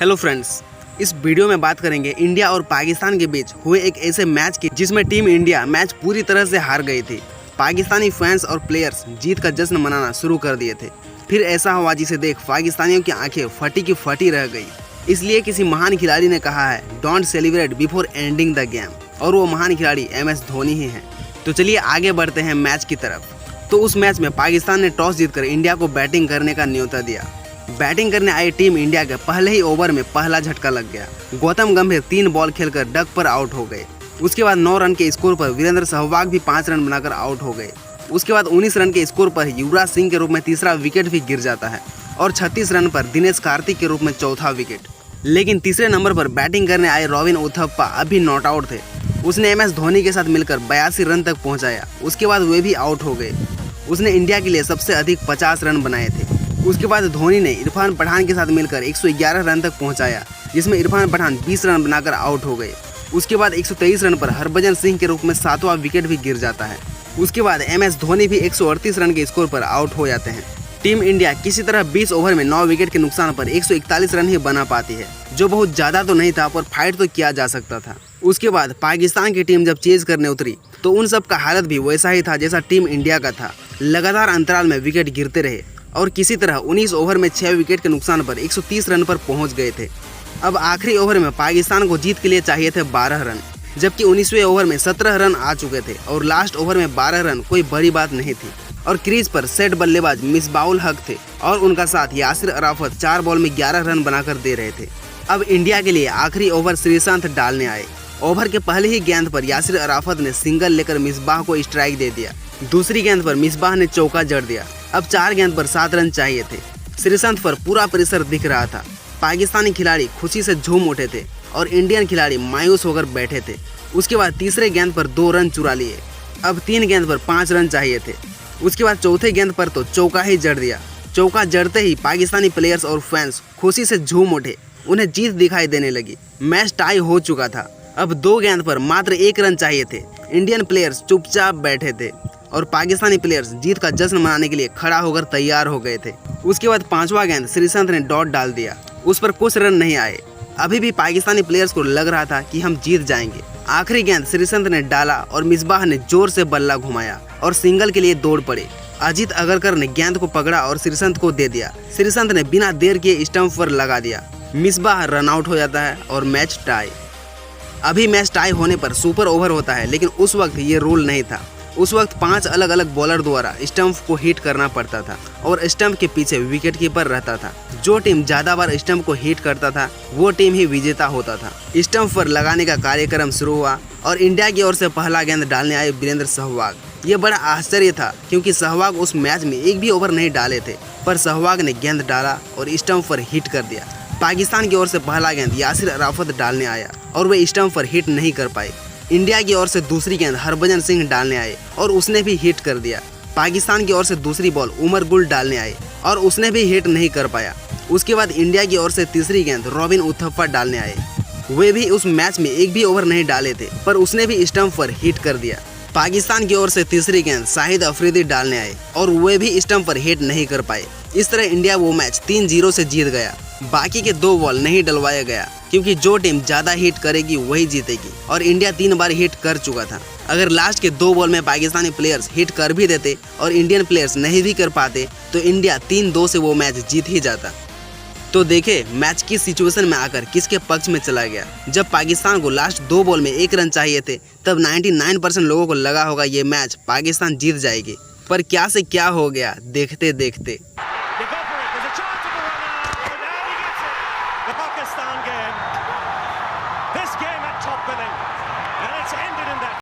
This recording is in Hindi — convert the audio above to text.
हेलो फ्रेंड्स, इस वीडियो में बात करेंगे इंडिया और पाकिस्तान के बीच हुए एक ऐसे मैच की जिसमें टीम इंडिया मैच पूरी तरह से हार गई थी। पाकिस्तानी फैंस और प्लेयर्स जीत का जश्न मनाना शुरू कर दिए थे। फिर ऐसा हुआ जिसे देख पाकिस्तानियों की आंखें फटी की फटी रह गई। इसलिए किसी महान खिलाड़ी ने कहा है, don't celebrate before ending the game, और वो महान खिलाड़ी MS धोनी ही हैं। तो चलिए आगे बढ़ते हैं मैच की तरफ। तो उस मैच में पाकिस्तान ने टॉस जीतकर इंडिया को बैटिंग करने का न्योता दिया। बैटिंग करने आई टीम इंडिया के पहले ही ओवर में पहला झटका लग गया। गौतम गंभीर 3 बॉल खेलकर डक पर आउट हो गए। उसके बाद 9 रन के स्कोर पर वीरेंद्र सहवाग भी 5 रन बनाकर आउट हो गए। उसके बाद 19 रन के स्कोर पर युवराज सिंह के रूप में तीसरा विकेट भी गिर जाता है और 36 रन पर दिनेश कार्तिक के रूप में चौथा विकेट। लेकिन तीसरे नंबर पर बैटिंग करने आए रॉबिन उथप्पा अभी नॉट आउट थे। उसने MS धोनी के साथ मिलकर 82 रन तक पहुंचाया। उसके बाद वे भी आउट हो गए। उसने इंडिया के लिए सबसे अधिक 50 रन बनाए थे। उसके बाद धोनी ने इरफान पठान के साथ मिलकर 111 रन तक पहुंचाया, जिसमें इरफान पठान 20 रन बनाकर आउट हो गए। उसके बाद 123 रन पर हरभजन सिंह के रूप में 7वां विकेट भी गिर जाता है। उसके बाद MS धोनी भी 138 रन के स्कोर पर आउट हो जाते हैं। टीम इंडिया किसी तरह 20 ओवर में 9 विकेट के नुकसान पर 141 रन ही बना पाती है, जो बहुत ज़्यादा तो नहीं था, पर फाइट तो किया जा सकता था। उसके बाद पाकिस्तान की टीम जब चेज करने उतरी तो उन सब का हालत भी वैसा ही था जैसा टीम इंडिया का था। लगातार अंतराल में विकेट गिरते रहे और किसी तरह 19 ओवर में 6 विकेट के नुकसान पर 130 रन पर पहुंच गए थे। अब आखिरी ओवर में पाकिस्तान को जीत के लिए चाहिए थे 12 रन, जबकि 19वें ओवर में 17 रन आ चुके थे और लास्ट ओवर में 12 रन कोई बड़ी बात नहीं थी। और क्रीज पर सेट बल्लेबाज मिसबाउल हक थे और उनका साथ यासिर अराफत 4 बॉल में 11 रन बनाकर दे रहे थे। अब इंडिया के लिए आखिरी ओवर श्रीशांत डालने आए। ओवर के पहले ही गेंद पर यासिर अराफत ने सिंगल लेकर मिसबाह को स्ट्राइक दे दिया। दूसरी गेंद पर मिसबाह ने चौका जड़ दिया। अब 4 गेंद पर 7 रन चाहिए थे। श्रीशांत पर पूरा प्रेशर दिख रहा था। पाकिस्तानी खिलाड़ी खुशी से झूम उठे थे और इंडियन खिलाड़ी मायूस होकर बैठे थे। उसके बाद तीसरे गेंद पर 2 रन चुरा लिए। अब 3 गेंद पर 5 रन चाहिए थे। उसके बाद चौथे गेंद पर तो चौका ही जड़ दिया। चौका जड़ते ही पाकिस्तानी प्लेयर्स और फैंस खुशी से झूम उठे। उन्हें जीत दिखाई देने लगी। मैच टाई हो चुका था। अब 2 गेंद पर मात्र 1 रन चाहिए थे। इंडियन प्लेयर्स चुपचाप बैठे थे और पाकिस्तानी प्लेयर्स जीत का जश्न मनाने के लिए खड़ा होकर तैयार हो गए थे। उसके बाद 5वां गेंद श्रीशांत ने डॉट डाल दिया। उस पर कुछ रन नहीं आए। अभी भी पाकिस्तानी प्लेयर्स को लग रहा था कि हम जीत जाएंगे। आखिरी गेंद श्रीशांत ने डाला और मिसबाह ने जोर से बल्ला घुमाया और सिंगल के लिए दौड़ पड़े। अजीत अगरकर ने गेंद को पकड़ा और श्रीशांत को दे दिया। श्रीशांत ने बिना देर किए स्टंप पर लगा दिया। मिसबाह रन आउट हो जाता है और मैच टाई। अभी मैच टाई होने पर सुपर ओवर होता है, लेकिन उस वक्त ये रूल नहीं था। उस वक्त 5 अलग अलग बॉलर द्वारा स्टंप को हिट करना पड़ता था और स्टंप के पीछे विकेट कीपर रहता था। जो टीम ज्यादा बार स्टंप को हिट करता था वो टीम ही विजेता होता था। स्टंप पर लगाने का कार्यक्रम शुरू हुआ और इंडिया की ओर से पहला गेंद डालने आए वीरेंद्र सहवाग। ये बड़ा आश्चर्य था क्योंकि सहवाग उस मैच में एक भी ओवर नहीं डाले थे, पर सहवाग ने गेंद डाला और स्टंप पर हिट कर दिया। पाकिस्तान की ओर से पहला गेंद यासिर अराफत डालने आया और वे स्टंप पर हिट नहीं कर पाए। इंडिया की ओर से दूसरी गेंद हरभजन सिंह डालने आए और उसने भी हिट कर दिया। पाकिस्तान की ओर से दूसरी बॉल उमर गुल डालने आए और उसने भी हिट नहीं कर पाया। उसके बाद इंडिया की ओर से तीसरी गेंद रॉबिन उथप्पा डालने आए। वे भी उस मैच में एक भी ओवर नहीं डाले थे, पर उसने भी स्टंप पर हिट कर दिया। पाकिस्तान की ओर से तीसरी गेंद शाहिद अफरीदी डालने आए और वे भी स्टंप पर हिट नहीं कर पाए। इस तरह इंडिया वो मैच 3-0 से जीत गया। बाकी के 2 बॉल नहीं डलवाया गया क्योंकि जो टीम ज्यादा हिट करेगी वही जीतेगी और इंडिया 3 बार हिट कर चुका था। अगर लास्ट के 2 बॉल में पाकिस्तानी प्लेयर्स हिट कर भी देते और इंडियन प्लेयर्स नहीं भी कर पाते तो इंडिया 3-2 से वो मैच जीत ही जाता। तो देखे मैच की सिचुएशन में आकर किसके पक्ष में चला गया। जब पाकिस्तान को लास्ट 2 बॉल में 1 रन चाहिए थे तब 99% लोगों को लगा होगा ये मैच पाकिस्तान जीत जाएगी, पर क्या से क्या हो गया देखते देखते। Pakistan game. This game at top billing, and it's ended in that.